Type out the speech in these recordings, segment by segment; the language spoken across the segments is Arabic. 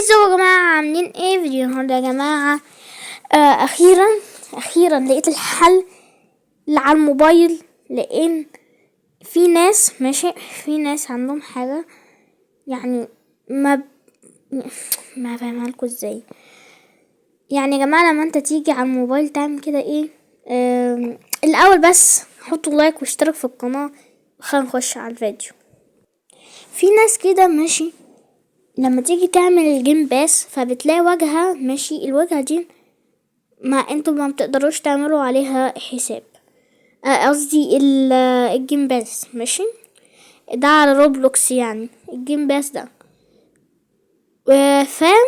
ازيكم يا جماعة؟ عاملين ايه؟ فيديو النهاردة يا جماعة. اخيرا لقيت الحل اللي على الموبايل. لان في ناس في ناس عندهم حاجة، يعني ما فاهمها لكم ازاي. يعني يا جماعة لما انت تيجي على الموبايل تعمل كده ايه؟ الاول بس حطوا لايك واشترك في القناة، خلينا نخش على الفيديو. في ناس كده لما تيجي تعمل الجيم باس فبتلاقي واجهة الواجهة دي ما انتوا ما بتقدروش تعملوا عليها حساب. قصدي الجيم باس ده على روبلوكس، يعني الجيم باس ده. فاهم؟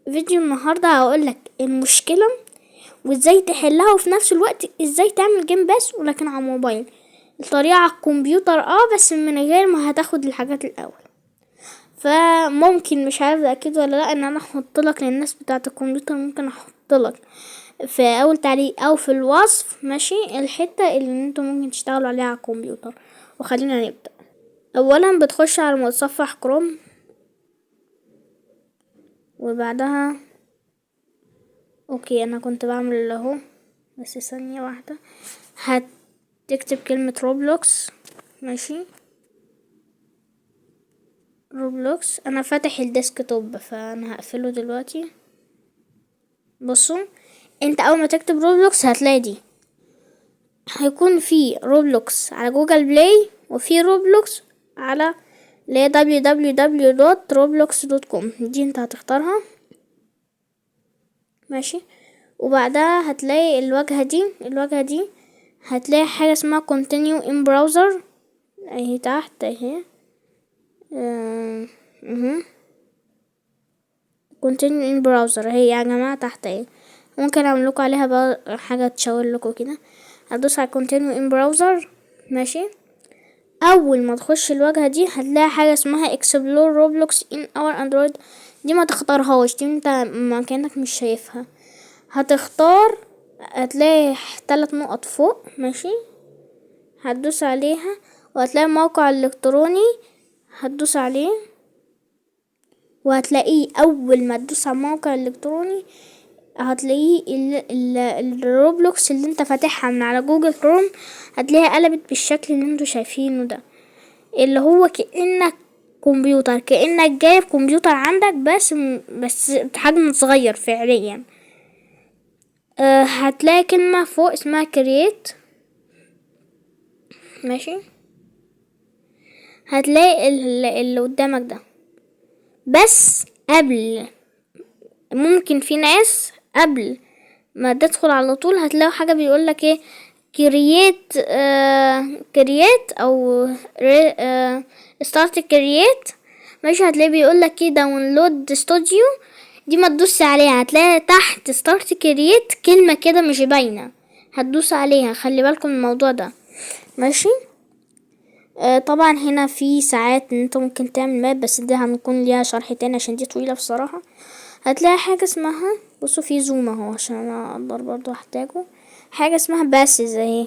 فيديو النهاردة هقولك المشكلة وازاي تحلها، وفي نفس الوقت ازاي تعمل جيم باس ولكن على الموبايل. الطريقة على الكمبيوتر بس من غير ما هتاخد الحاجات الاول. فممكن مش عارف اكيد ولا لا ان انا احط لك للناس بتاعه الكمبيوتر، ممكن احط لك في اول تعليق او في الوصف الحته اللي انتوا ممكن تشتغلوا عليها على الكمبيوتر. وخلينا نبدا. اولا بتخش على متصفح كروم، وبعدها اوكي انا كنت بعمل اهو، بس ثانيه واحده. هتكتب كلمه روبلوكس. روبلوكس. انا فاتح الديسكتوب فانا هقفله دلوقتي. بصوا، انت اول ما تكتب روبلوكس هتلاقي دي، هيكون في روبلوكس على جوجل بلاي، وفي روبلوكس على اللي هي www.roblox.com. دي انت هتختارها. وبعدها هتلاقي الواجهة دي هتلاقي حاجة اسمها continue in browser اهي تحت اهي. continue in browser اهي يا جماعة تحت اهي. ممكن اعمل لكم عليها بقى حاجة تشاور لكم كده. هتدوس على continue in browser. اول ما تخش الواجهة دي هتلاقي حاجة اسمها explore roblox in our android. دي ما تختارهاش، دي انت ما كأنك مش شايفها. هتختار، هتلاقي 3 نقط فوق هتدوس عليها، وهتلاقي موقع الكتروني هتدوس عليه، وهتلاقيه اول ما تدوس على الموقع الالكتروني هتلاقيه الروبلوكس اللي انت فاتحها من على جوجل كروم، هتلاقيها قلبت بالشكل اللي انتوا شايفينه ده، اللي هو كأنك كمبيوتر، كأنك جايب كمبيوتر عندك بس حجم صغير فعليا. هتلاقي كلمة فوق اسمها كرييت. هتلاقي اللي قدامك ده، بس قبل ممكن في ناس قبل ما تدخل على طول هتلاقي حاجة بيقولك ايه، كرييت او ستارت كرييت. هتلاقي بيقولك ايه داونلود ستوديو. دي ما تدوس عليها، هتلاقي تحت ستارت كرييت كلمة كده مش باينة، هتدوس عليها. خلي بالكم من الموضوع ده. طبعا هنا في ساعات ان انت ممكن تعمل ماب، بس دي هنكون ليها شرح تاني عشان دي طويلة بصراحة. هتلاقي حاجة اسمها، بصوا في زوم اهو عشان انا اقدر برضو احتاجه، حاجة اسمها باسز اهي.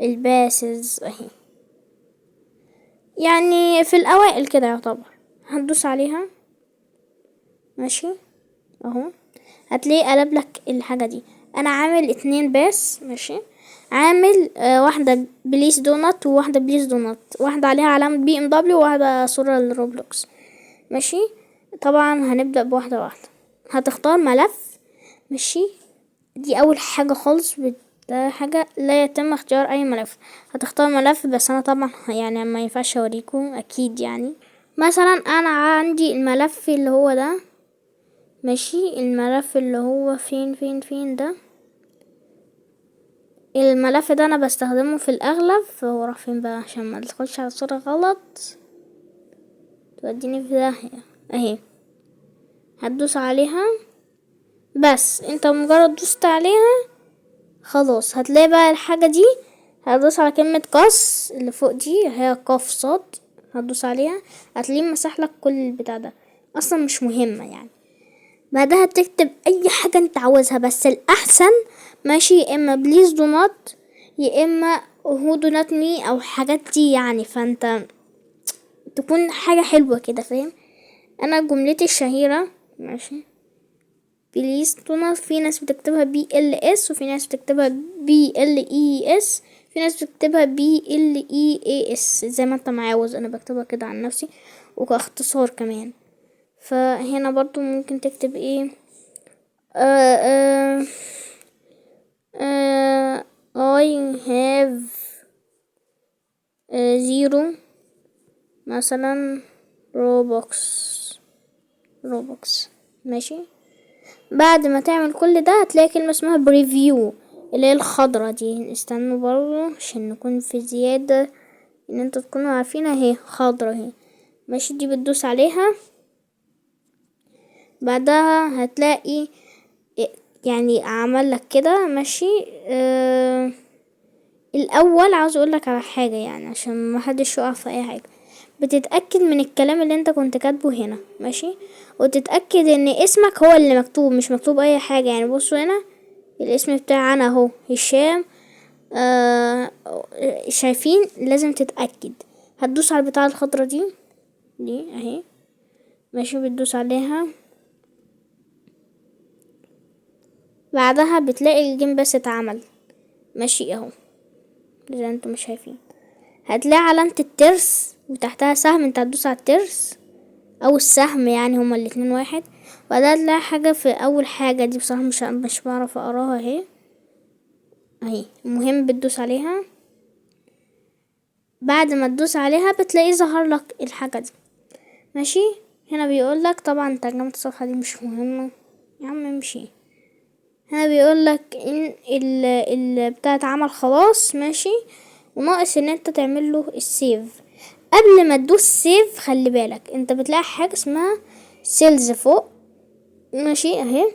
الباسز اهي، يعني في الاوائل كده يعتبر. هتدوس عليها اهو، هتلاقي قلب لك الحاجة دي. انا عامل 2 باس. عامل واحدة بليس دونات وواحدة بليس دونات، واحدة عليها علامة BMW وواحدة صورة للروبلوكس. طبعا هنبدأ بواحدة واحدة. هتختار ملف. دي اول حاجة خالص، ده حاجة لا يتم اختيار اي ملف. هتختار ملف، بس انا طبعا يعني ما ينفعش اوريكم اكيد. يعني مثلا انا عندي الملف اللي هو ده. الملف اللي هو فين ده. الملف ده انا بستخدمه في الاغلب، فهو راح فين بقى عشان ما تدخلش على صورة غلط توديني في داهية اهي. هتدوس عليها، بس انت مجرد دوست عليها خلاص هتلاقي بقى الحاجة دي. هتدوس على كلمة قص اللي فوق دي، هي قاف صاد. هتدوس عليها هتلاقيه مسح لك كل البتاع ده، اصلا مش مهمة يعني. بعدها بتكتب اي حاجة انت عاوزها، بس الاحسن يا اما بليز دو نوت، يا اما هو دو نوت مي، او حاجات دي يعني. فانت تكون حاجة حلوة كده، فاهم؟ انا جملتي الشهيرة ماشي بليز دونات، في ناس بتكتبها BLS وفي ناس بتكتبها BLES، في ناس بتكتبها BLEAS زي ما انت معاوز. انا بكتبها كده عن نفسي وكاختصار كمان. فهنا برضو ممكن تكتب ايه I have zero مثلا روبوكس ماشي. بعد ما تعمل كل ده هتلاقي كلمة اسمها بريفيو اللي هي الخضرة دي. استنوا برضو عشان نكون في زيادة ان انتوا تكونوا عارفين اهي خضرة اهي ماشي. دي بتدوس عليها بعدها هتلاقي يعني عمل لك كده ماشي. الاول عاوز اقولك على حاجة يعني عشان ما حدش يقع في اي حاجة. بتتأكد من الكلام اللي انت كنت كاتبه هنا ماشي، وتتأكد ان اسمك هو اللي مكتوب مش مكتوب اي حاجة. يعني بصوا هنا الاسم بتاعنا اهو هشام. شايفين؟ لازم تتأكد. هتدوس على البتاعة الخضرا دي اهي ماشي، بتدوس عليها بعدها بتلاقي الجيم بس اتعمل ماشي اهو زي ما انتم مش شايفين. هتلاقي علامة الترس وتحتها سهم، انت هتدوس على الترس او السهم يعني هما الاتنين واحد. وبعدها تلاقي حاجة في اول حاجة دي بصراحة مش بعرف اقراها اهي. المهم بتدوس عليها، بعد ما تدوس عليها بتلاقي ظهر لك الحاجة دي ماشي. هنا بيقول لك طبعا ترجمة الصفحة دي مش مهمة يا عم امشي. هنا بيقول لك ان بتاع اتعمل خلاص ماشي، وناقص ان انت تعمل له السيف. قبل ما تدوس سيف خلي بالك انت بتلاقي حاجة اسمها سيلز فوق ماشي اهي.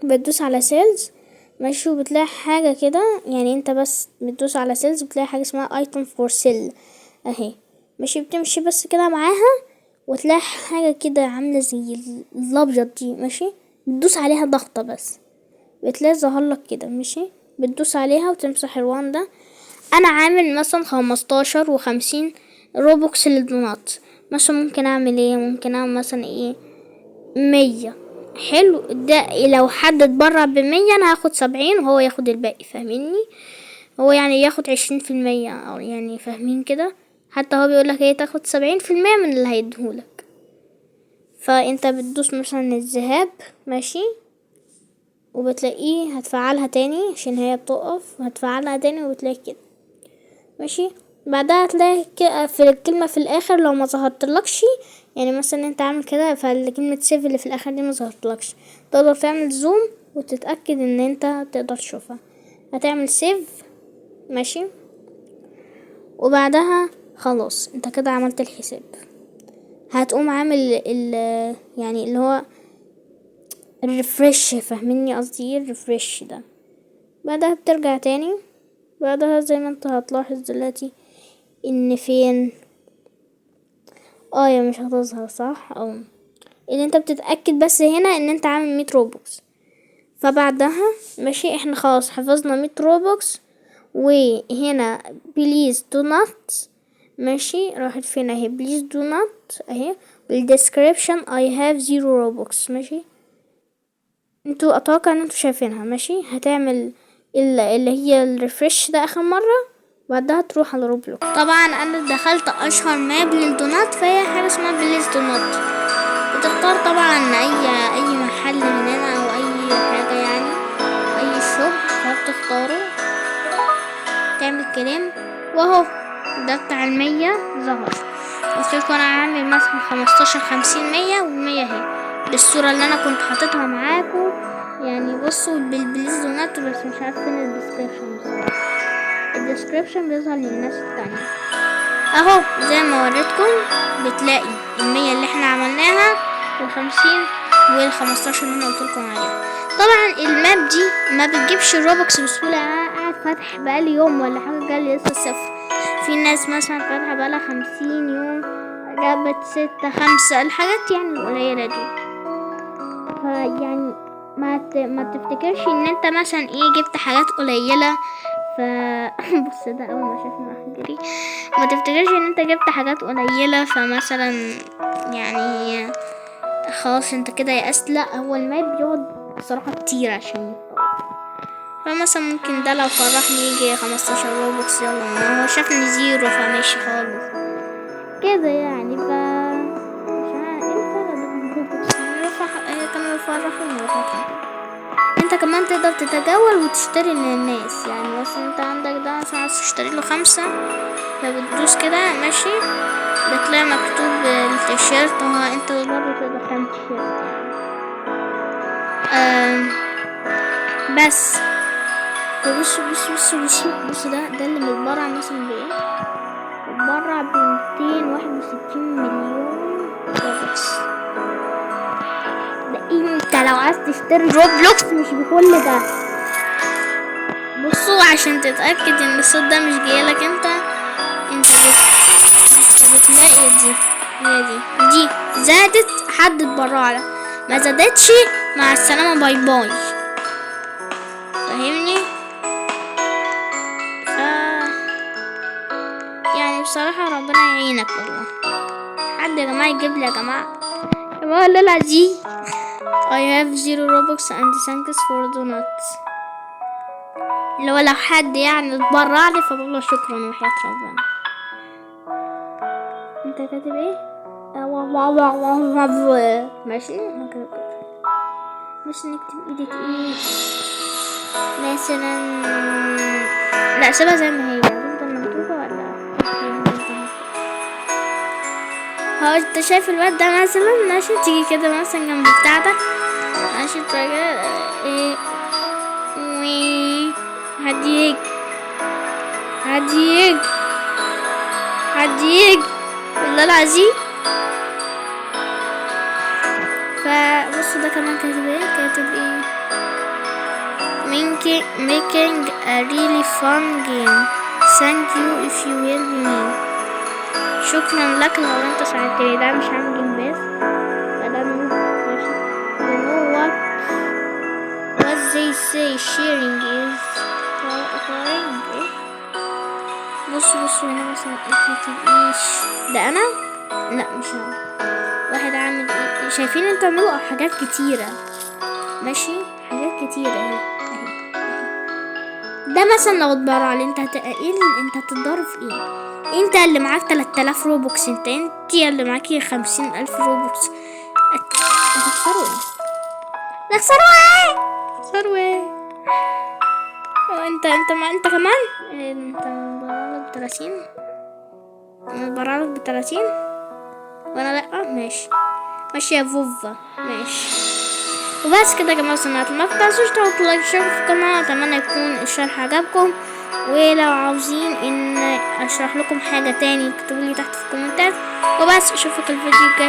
بتدوس على سيلز ماشي وبتلاقي حاجة كده، يعني انت بس بتدوس على سيلز بتلاقي حاجة اسمها ايتم فور سيل اهي ماشي. بتمشي بس كده معاها وتلاقي حاجة كده عاملة زي الابيض دي ماشي، بتدوس عليها ضغطة بس بتلاقي ظهر لك كده ماشي. بتدوس عليها وتمسح الوان ده. انا عامل مثلا 15 و50 روبوكس للدونات مثلا. ممكن اعمل ايه؟ ممكن اعمل مثلا ايه 100. حلو ده لو حد اتبرع ب100 انا هاخد 70 وهو ياخد الباقي فاهميني. هو يعني ياخد 20% او يعني فاهمين كده. حتى هو بيقولك ايه تاخد 70% من اللي هيديهولك. فانت بتدوس مثلا الذهاب ماشي وبتلاقيه هتفعلها تاني عشان هي بتقف، هتفعلها تاني وبتلاقي كده ماشي. بعدها هتلاقي في الكلمة في الاخر لو ما ظهرتلكش، يعني مثلا انت عامل كده فالكلمة سيف اللي في الاخر دي ما ظهرتلكش، تقدر تعمل زوم وتتأكد ان انت تقدر تشوفها. هتعمل سيف ماشي وبعدها خلاص انت كده عملت الحساب. هتقوم عامل يعني اللي هو الريفرش، فاهميني قصدي ايه الريفرش ده. بعدها بترجع تاني. بعدها زي ما انت هتلاحظ دلوقتي ان فين يا مش هتظهر صح او ان انت بتتأكد بس هنا ان انت عامل 100 روبوكس. فبعدها ماشي احنا خلاص حفظنا 100 روبوكس. وهنا بليز دو نوت ماشي راحت فين اهي بليز دو نوت اهي. بالديسكريبشن I have 0 روبوكس ماشي. انتوا اتوقع ان انتوا شايفينها ماشي. هتعمل اللي هي الريفرش ده اخر مرة بعدها تروح على روبلوكس. طبعا انا دخلت اشهر ماب للدونات فهي حاجة اسمها بليز دونات. بتختار طبعا اي محل من هنا او اي حاجة يعني اي شوب فبتختاره تعمل كلام واهو ده بتاع 100 ظهر. قلتلكوا انا عامل مثلا 15 50 100 و100 اهي بالصورة اللي انا كنت حاططها معاكم. يعني بصوا بالبليز دونات بس مش عارف فين الديسكريبشن بصراحة. الديسكريبشن بيظهر للناس التانية اهو زي ما وريتكم. بتلاقي 100 اللي احنا عملناها و50 وال15 اللي انا قلتلكم عليها. طبعا الماب دي ما بتجيبش روبوكس بسهولة. انا قاعد فاتح بقالي يوم ولا حاجة جالي لسه 0. في ناس مثلا فاتحة بقالها 50 يوم جابت 6 5 الحاجات يعني القليلة دي. فيعني ما تفتكرش ان انت مثلا جبت حاجات قليلة. بص ده اول ما شافني راح جري. ما تفتكرش ان انت جبت حاجات قليلة فمثلا يعني خلاص انت كده يأست. لا، هو الماب بيقعد بصراحة كتير عشان فمثلا ممكن ده لو فرحني يجي 15 روبوكس، يلا ما هو شافني زيرو فماشي خالص كده يعني. مش عارف ايه الفرق بين الروبوكس، كانوا يفرحوني وفرحوني. انت كمان تقدر تتجول وتشتري من الناس، يعني مثلا انت عندك ده مثلا عايز تشتري له 5، فبتدوس كده ماشي، بتلاقي مكتوب التيشيرت، انت برضه تقدر تعمل تيشيرت يعني. بس بص ده اللي متبرع مثلا بايه، متبرع ب261 مليون روبوكس. ده انت لو عايز تشتري روبلوكس مش بكل ده. بصوا عشان تتأكد ان الصوت ده مش جايلك انت بتلاقي دي زادت حد اتبرع لها، ما زادتش مع السلامة باي باي، فاهمني؟ يعني بصراحة ربنا يعينك والله. حد يا جماعة يجيب لي يا جماعة لا دي I have 0 Robux and thanks for donuts. لو حد يعني اتبرع لي فبقول شكرا وحياة ربنا. انت كاتب ايه؟ ماشي هكذا مش نكتب ايدك ايه مثلا، لا سيبها زي ما هي تفضل مكتوبة ولا انت شايف الواد ده مثلا ماشي، تيجي كده مثلا جنب بتاعتك ماشي تراجع ايه هديك والله العظيم. فبصوا ده كمان كاتب ايه making a really fun game, thank you if you help me. شكرا لك لو انت ساعدتني. ده مش عامل جيم بس، فده ماشي. you know what they say sharing is caring. بصوا هنا مثلا كاتب ايش ده، انا لا مش انا، واحد عامل ايه، شايفين انتوا عملوا حاجات كتيرة ماشي، حاجات كتيرة اهي. ده مثلا لو اتبرع لي انت انت هتتضرب في ايه؟ انت اللي معاك 3000 روبوكس، انت اللي معاكي 50,000 روبوكس، هتخسروا ايه؟ انت كمان انت مبررك ب30 وانا لا. ماشي يا فوفا ماشي. وبس كده يا جماعه، وصلنا ما تنسوش تحطوا لايك وشير في القناه. اتمنى يكون الشرح عجبكم، ولو عاوزين ان اشرح لكم حاجه تاني اكتبوا لي تحت في الكومنتات. وبس اشوفك الفيديو الجاي.